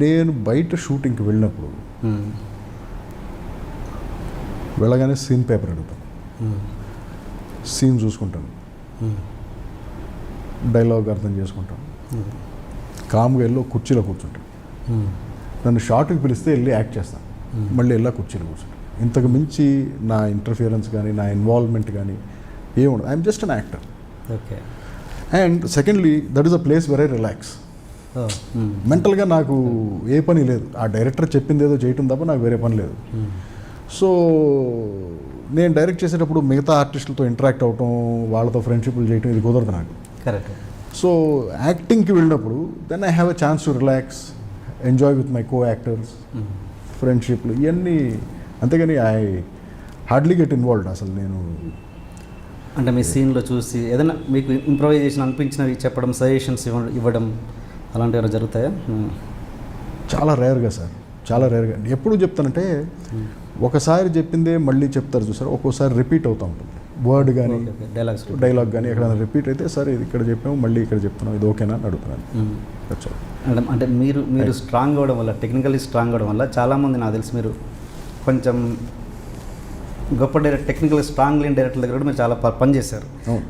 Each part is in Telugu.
నేను బయట షూటింగ్కి వెళ్ళినప్పుడు వెళ్ళగానే సీన్ పేపర్ అడుగుతాను, సీన్ చూసుకుంటాను, డైలాగ్ అర్థం చేసుకుంటాను, కామ్గా వెళ్ళి కుర్చీలో కూర్చుంటాను. నన్ను షార్ట్కి పిలిస్తే వెళ్ళి యాక్ట్ చేస్తాను, మళ్ళీ వెళ్ళా కుర్చీలో కూర్చుంటాను. ఇంతకు మించి నా ఇంటర్ఫియరెన్స్ కానీ నా ఇన్వాల్వ్మెంట్ కానీ ఏముండదు. I'm just an actor. Okay. And secondly that is a place very relax. మెంటల్గా నాకు ఏ పని లేదు, ఆ డైరెక్టర్ చెప్పింది ఏదో చేయటం తప్ప నాకు వేరే పని లేదు. సో నేను డైరెక్ట్ చేసేటప్పుడు మిగతా ఆర్టిస్టులతో ఇంటరాక్ట్ అవ్వటం, వాళ్ళతో ఫ్రెండ్షిప్లు చేయటం ఇది కుదరదు నాకు. కరెక్ట్. సో యాక్టింగ్కి వెళ్ళినప్పుడు then I have a chance to relax, enjoy with my co actors, ఫ్రెండ్షిప్లు ఇవన్నీ. అంతేగాని ఐ హార్డ్లీ గెట్ ఇన్వాల్వ్డ్. అసలు నేను అంటే మీ సీన్లో చూసి ఏదైనా మీకు ఇంప్రూవైజేషన్ అనిపించినవి చెప్పడం, సజెషన్స్ ఇవ్వడం అలాంటివి ఏమైనా జరుగుతాయా? చాలా రేర్గా సార్, చాలా రేర్గా. ఎప్పుడు చెప్తానంటే ఒకసారి చెప్పిందే మళ్ళీ చెప్తారు చూసారు, ఒక్కోసారి రిపీట్ అవుతూ ఉంటుంది వర్డ్ కానీ డైలాగ్ కానీ. ఎక్కడైనా రిపీట్ అయితే సరే ఇది ఇక్కడ చెప్పాము మళ్ళీ ఇక్కడ చెప్తున్నాం, ఇది ఓకేనా అని అడుగుతున్నాను. అంటే మీరు స్ట్రాంగ్ అవ్వడం వల్ల, టెక్నికల్లీ స్ట్రాంగ్ అవ్వడం వల్ల చాలామంది నాకు తెలిసి మీరు కొంచెం గొప్ప టెక్నికల్ స్ట్రాంగ్ లేని డైరెక్టర్ దగ్గర కూడా మీరు చాలా పని చేశారు.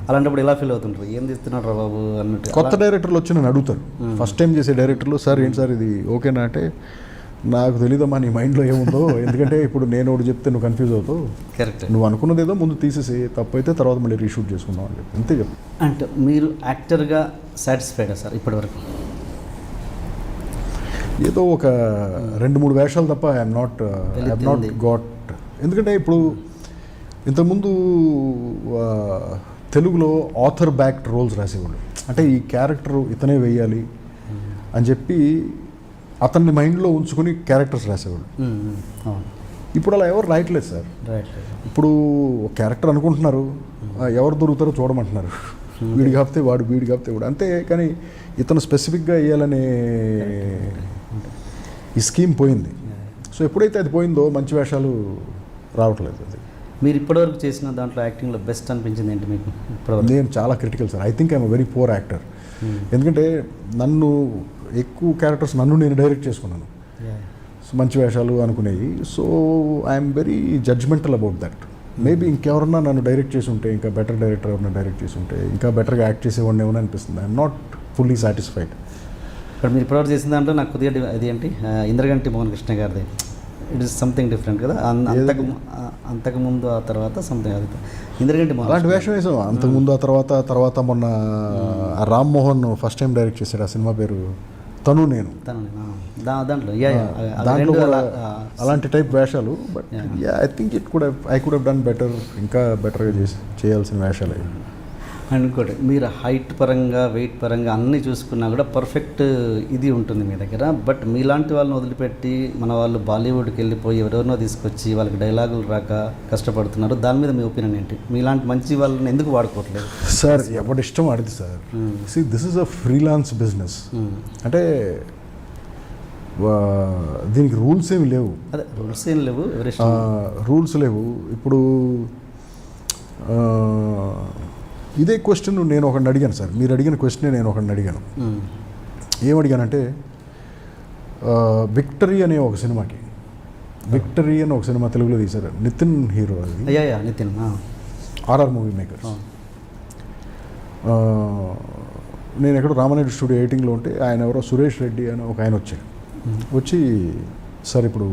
అలాంటప్పుడు ఎలా ఫీల్ అవుతుంటారు, ఏం తీస్తున్నాడు రా బాబు అన్నట్టు? కొత్త డైరెక్టర్లు వచ్చి నన్ను అడుగుతారు, ఫస్ట్ టైం చేసే డైరెక్టర్లు, సార్ ఏంటి సార్ ఇది ఓకేనా అంటే, నాకు తెలీదమ్మా నీ మైండ్లో ఏముందో, ఎందుకంటే ఇప్పుడు నేను ఒకటి చెప్తే నువ్వు కన్ఫ్యూజ్ అవుతావు, కరెక్ట్, నువ్వు అనుకున్నది ఏదో ముందు తీసేసి తప్పైతే తర్వాత మళ్ళీ రీషూట్ చేసుకుందాం అని చెప్పి అంతే చెప్పు. అంటే మీరు యాక్టర్గా సాటిస్ఫైడా సార్ ఇప్పటివరకు? ఏదో ఒక 2-3 వేషాలు తప్ప ఐఎమ్ నాట్ గాట్. ఎందుకంటే ఇప్పుడు ఇంతకుముందు తెలుగులో ఆథర్ బ్యాక్డ్ రోల్స్ రాసేవాళ్ళు, అంటే ఈ క్యారెక్టర్ ఇతనే వేయాలి అని చెప్పి అతన్ని మైండ్లో ఉంచుకొని క్యారెక్టర్స్ రాసేవాళ్ళు. ఇప్పుడు అలా ఎవరు రాయట్లేదు సార్. ఇప్పుడు ఒక క్యారెక్టర్ అనుకుంటున్నారు, ఎవరు దొరుకుతారో చూడమంటున్నారు, వీడి కాపితే వాడు, వీడి కాపితే వాడు, అంతే. కానీ ఇతను స్పెసిఫిక్గా వేయాలనే ఈ స్కీమ్ పోయింది. సో ఎప్పుడైతే అది పోయిందో మంచి వేషాలు రావట్లేదు. అది మీరు ఇప్పటివరకు చేసిన దాంట్లో యాక్టింగ్లో బెస్ట్ అనిపించింది ఏంటి మీకు? నేను చాలా critical sir. I think I'm very poor actor. ఎందుకంటే నన్ను ఎక్కువ క్యారెక్టర్స్ నేను డైరెక్ట్ చేసుకున్నాను, మంచి వేషాలు అనుకునేవి. So I'm very judgemental about that. Maybe ఇంకెవరన్నా నన్ను డైరెక్ట్ చేసి ఉంటే, ఇంకా బెటర్ డైరెక్టర్ ఎవరన్నా డైరెక్ట్ చేసి ఉంటే ఇంకా బెటర్గా యాక్ట్ చేసేవాడిని ఏమని అనిపిస్తుంది. I'm not fully satisfied. ఇక్కడ మీరు ఇప్పటివరకు చేసిన దాంట్లో నాకు కొద్దిగా అది ఏంటి, ఇంద్రగంటి మోహన్ కృష్ణ గారిది, ఇట్ ఈస్ సంథింగ్ డిఫరెంట్ కదా. అంతకుముందు ఆ తర్వాత సంథింగ్ అది ఇంద్రగంటి మోహన్ అలాంటి వేషం వేసాం. అంతకుముందు ఆ తర్వాత మొన్న Ram Mohan first time direct చేశాడు, ఆ సినిమా పేరు తను నేను. దాంట్లో అలాంటి టైప్ వేషాలు. But I think I could have done better, ఇంకా బెటర్గా చేయాల్సిన వేషాలు. అండ్ ఇంకోటి, మీరు హైట్ పరంగా, వెయిట్ పరంగా అన్నీ చూసుకున్నా కూడా పర్ఫెక్ట్ ఇది ఉంటుంది మీ దగ్గర. బట్ మీలాంటి వాళ్ళని వదిలిపెట్టి మన వాళ్ళు బాలీవుడ్కి వెళ్ళిపోయి ఎవరెవరినో తీసుకొచ్చి వాళ్ళకి డైలాగులు రాక కష్టపడుతున్నారు. దాని మీద మీ ఒపీనియన్ ఏంటి? మీలాంటి మంచి వాళ్ళని ఎందుకు వాడుకోవట్లేదు? సార్ ఎవరి ఇష్టం ఆడిది sir. See this is a freelance business. అంటే దీనికి రూల్స్ ఏమి లేవు. అదే రూల్స్ ఏం లేవు, రూల్స్ లేవు. ఇప్పుడు ఇదే క్వశ్చన్ నేను ఒకరిని అడిగాను సార్, మీరు అడిగిన క్వశ్చనే నేను ఒకరిని అడిగాను. ఏమడిగానంటే విక్టరీ అనే ఒక సినిమాకి, విక్టరీ అని ఒక సినిమా తెలుగులో తీశారు, నితిన్ హీరో. అది నితిన్ ఆర్ఆర్ మూవీ మేకర్స్. నేను ఎక్కడో రామానాయుడు స్టూడియో 18లో ఉంటే ఆయన ఎవరో సురేష్ రెడ్డి అని ఒక ఆయన వచ్చి సార్ ఇప్పుడు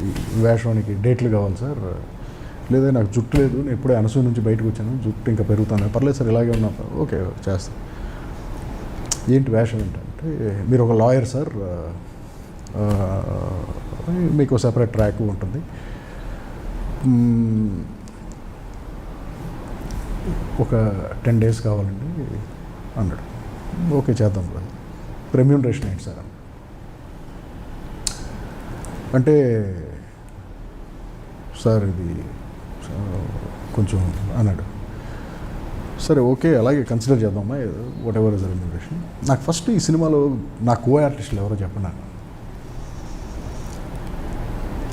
ఈ వేషానికి డేట్లు కావాలి సార్. లేదా నాకు జుట్టు లేదు, నేను ఎప్పుడే అనసూయ నుంచి బయటకు వచ్చాను, జుట్టు ఇంకా పెరుగుతాను. పర్లేదు సార్ ఇలాగే ఉన్నా. ఓకే చేస్తాను. ఏంటి వేషం ఏంటంటే, మీరు ఒక లాయర్ సార్, మీకు సెపరేట్ ట్రాక్ ఉంటుంది, ఒక 10 days కావాలండి అన్నాడు. ఓకే చేద్దాం సార్. రెమ్యూనరేషన్ ఏంటి సార్ అంటే, సార్ ఇది కొంచెం అన్నాడు. సరే ఓకే అలాగే కన్సిడర్ చేద్దామా, వాట్ ఎవర్ ఇస్ రెమ్యూనరేషన్. నాకు ఫస్ట్ ఈ సినిమాలో నా కో ఆర్టిస్టులు ఎవరో చెప్పండి.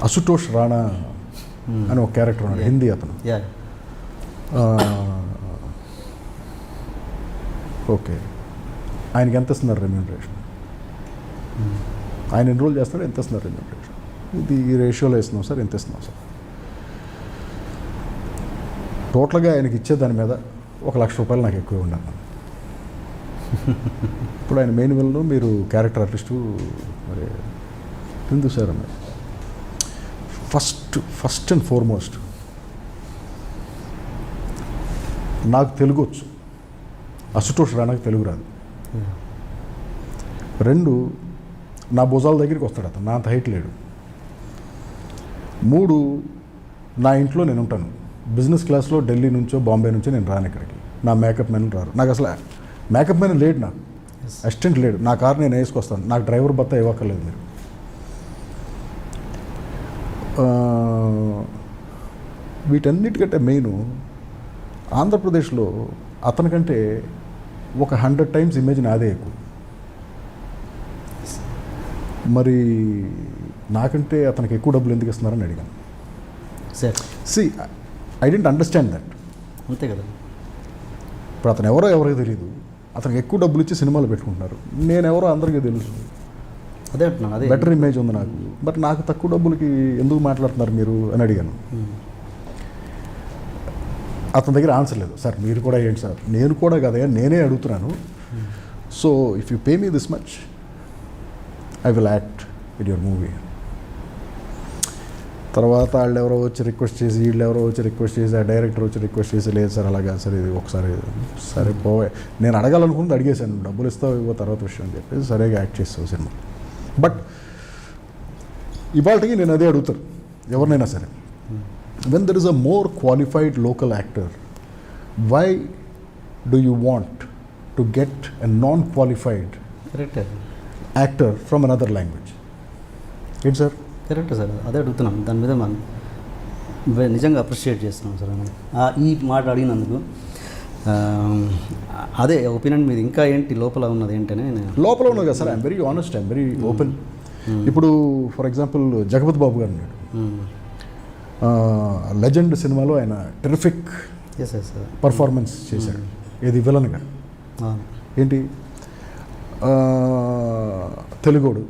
అశుతోష్ రాణా అని ఒక క్యారెక్టర్ ఉన్నాడు, హిందీ అతను. ఓకే, ఆయనకి ఎంత ఇస్తున్నారు రెమ్యూనరేషన్? ఆయన ఎన్రోల్ చేస్తాడు, ఎంత ఇస్తున్నారు రెమ్యూనరేషన్, ఇది ఈ రేషియోలో ఇస్తున్నాం సార్, ఎంత ఇస్తున్నాం సార్. టోటల్గా ఆయనకి ఇచ్చే దాని మీద ₹1,00,000 నాకు ఎక్కువ ఉండాలి. ఇప్పుడు ఆయన మెయిన్ విల్లో మీరు క్యారెక్టర్ ఆర్టిస్టు మరి ఎందుకు సార్ అన్నారు. ఫస్ట్ అండ్ ఫార్మోస్ట్ నాకు తెలుగు వచ్చు, అశుతోష్ రాణాకి తెలుగు రాదు. 2 నా భుజాల దగ్గరికి వస్తాడు అతను, నా అంత హైట్ లేడు. 3 నా ఇంట్లో నేను ఉంటాను, బిజినెస్ క్లాస్లో ఢిల్లీ నుంచో బాంబే నుంచో నేను రాను ఇక్కడికి, నా మేకప్ మ్యాన్ రారు, నాకు అసలు మేకప్ మ్యాన్ లేడు, నాకు అసిస్టెంట్ లేడు, నా కారు నేను వేసుకొస్తాను, నాకు డ్రైవర్ భత్తా ఇవ్వక్కర్లేదు మీరు. వీటన్నిటికంటే మెయిన్ ఆంధ్రప్రదేశ్లో అతనికంటే ఒక 100 times ఇమేజ్ నాదే ఎక్కువ. మరి నాకంటే అతనికి ఎక్కువ డబ్బులు ఎందుకు ఇస్తున్నారని అడిగాను. Sir see I didn't understand that. అంతే కదా, ఇప్పుడు అతను ఎవరికి తెలియదు, అతనికి ఎక్కువ డబ్బులు ఇచ్చి సినిమాలు పెట్టుకుంటున్నారు, నేనెవరో అందరికీ తెలుసు, అదే అంటున్నాను, అదే బెటర్ ఇమేజ్ ఉంది నాకు, బట్ నాకు తక్కువ డబ్బులకి ఎందుకు మాట్లాడుతున్నారు మీరు అని అడిగాను. అతని దగ్గర ఆన్సర్ లేదు. సార్ మీరు కూడా ఏంటి సార్, నేను కూడా కదా, నేనే అడుగుతున్నాను. So if you pay me this much I will act with your movie. తర్వాత వాళ్ళు ఎవరో వచ్చి రిక్వెస్ట్ చేసి, వీళ్ళు ఎవరో వచ్చి రిక్వెస్ట్ చేసి, ఆ డైరెక్టర్ వచ్చి రిక్వెస్ట్ చేసి, లేదు సార్ అలాగా సార్, ఇది ఒకసారి సరే పోవే, నేను అడగాలనుకుంది అడిగేశాను, డబ్బులు ఇస్తావు ఇవ్వ తర్వాత విషయం అని చెప్పేసి సరిగా యాక్ట్ చేస్తావు సినిమా. బట్ ఇవాళకి నేను అదే అడుగుతాను ఎవరినైనా సరే, when there is a more qualified local actor, why do you want to get a non-qualified correct actor from another language? ఏంటి సార్? కరెక్ట్ సార్, అదే అడుగుతున్నాం. దాని మీద మనం నిజంగా అప్రిషియేట్ చేస్తున్నాం సార్ ఈ మాట అడిగినందుకు. అదే ఒపీనియన్ మీద ఇంకా ఏంటి లోపల ఉన్నది ఏంటనే లోపల ఉన్నది కదా sir, I'm very honest, I'm very open. ఇప్పుడు ఫర్ ఎగ్జాంపుల్ జగపతి బాబు గారు ఉన్నాడు, లెజెండ్ సినిమాలో ఆయన టెరిఫిక్ పర్ఫార్మెన్స్ చేశాడు, ఏది విలన్గా. ఏంటి తెలుగోడు,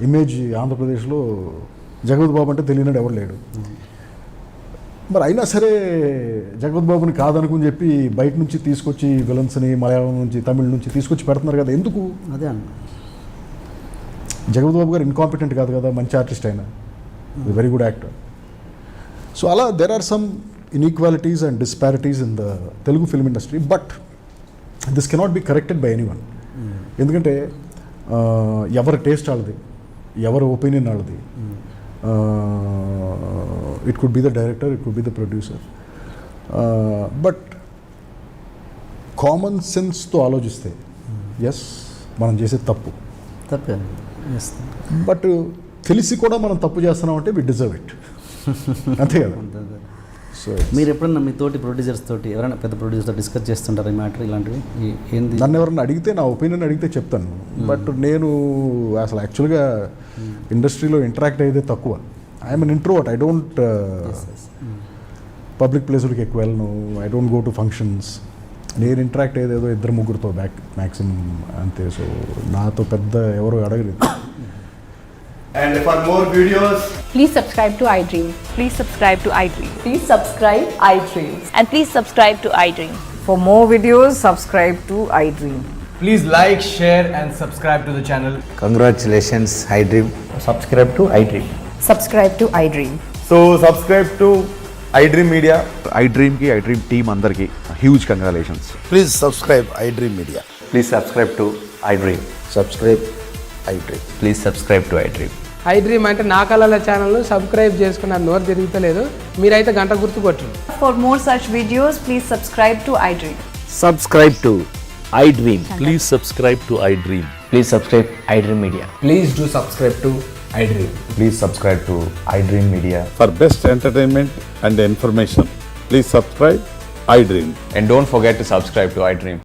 ఇమేజ్ ఆంధ్రప్రదేశ్లో జగపతి బాబు అంటే తెలియనాడు ఎవరు లేడు. మరి అయినా సరే జగపతి బాబుని కాదనుకుని చెప్పి బయట నుంచి తీసుకొచ్చి విలన్స్ని మలయాళం నుంచి తమిళ నుంచి తీసుకొచ్చి పెడుతున్నారు కదా, ఎందుకు? అదే అన్న, జగపతి బాబు గారు ఇన్కాంపిటెంట్ కాదు కదా, మంచి ఆర్టిస్ట్ అయినా, వెరీ గుడ్ యాక్టర్. సో అలా there are some inequalities and disparities in the Telugu film industry, but this cannot be corrected by anyone. ఎందుకంటే ఎవరి టేస్ట్ వాళ్ళది, ఎవరి ఒపీనియన్ వాళ్ళది. It could be the director, it could be the producer, but common సెన్స్తో ఆలోచిస్తే ఎస్ మనం చేసేది తప్పే, బట్ తెలిసి కూడా మనం తప్పు చేస్తున్నాం అంటే వి డిజర్వ్ ఇట్, అంతే కదా. సో మీరు ఎప్పుడన్నా మీ తోటి ప్రొడ్యూసర్స్ తోటి ఎవరైనా పెద్ద ప్రొడ్యూసర్తో డిస్కస్ చేస్తుంటారు ఈ మ్యాటర్ ఇలాంటివి? ఏంది నన్ను ఎవరైనా అడిగితే నా ఒపీనియన్ అడిగితే చెప్తాను, బట్ నేను అసలు యాక్చువల్గా ఇండస్ట్రీలో ఇంటరాక్ట్ అయ్యేదే తక్కువ. I'm an introvert, I don't public ప్లేసులకి ఎక్కువ వెళ్ళను, I don't go to functions. నేను ఇంటరాక్ట్ అయ్యేది ఏదో 2-3 మ్యాక్సిమం అంతే. సో నాతో పెద్ద ఎవరు అడగలేదు. And for more videos, please subscribe to iDream. Please subscribe to iDream. Please subscribe iDream. And please subscribe to iDream. For more videos, subscribe to iDream. please like, share and subscribe to the channel. Congratulations, iDream. Subscribe to iDream. Subscribe to iDream. So subscribe to iDream Media. iDream ki iDream team andarki huge congratulations. Please subscribe iDream Media. Please subscribe to iDream. Subscribe iDream. Please subscribe to iDream. iDream అంటే నా కళల ఛానల్ను సబ్స్క్రైబ్ చేసుకున్న నోరు తిరుగుతలేదు, మీరైతే గంట గుర్తు కొట్టండి. For more such videos, please subscribe to iDream. Subscribe to iDream. Please subscribe to iDream. Please subscribe iDream Media. Please do subscribe to iDream. Please subscribe to iDream Media. For best entertainment and information, please subscribe iDream. And don't forget to subscribe to iDream.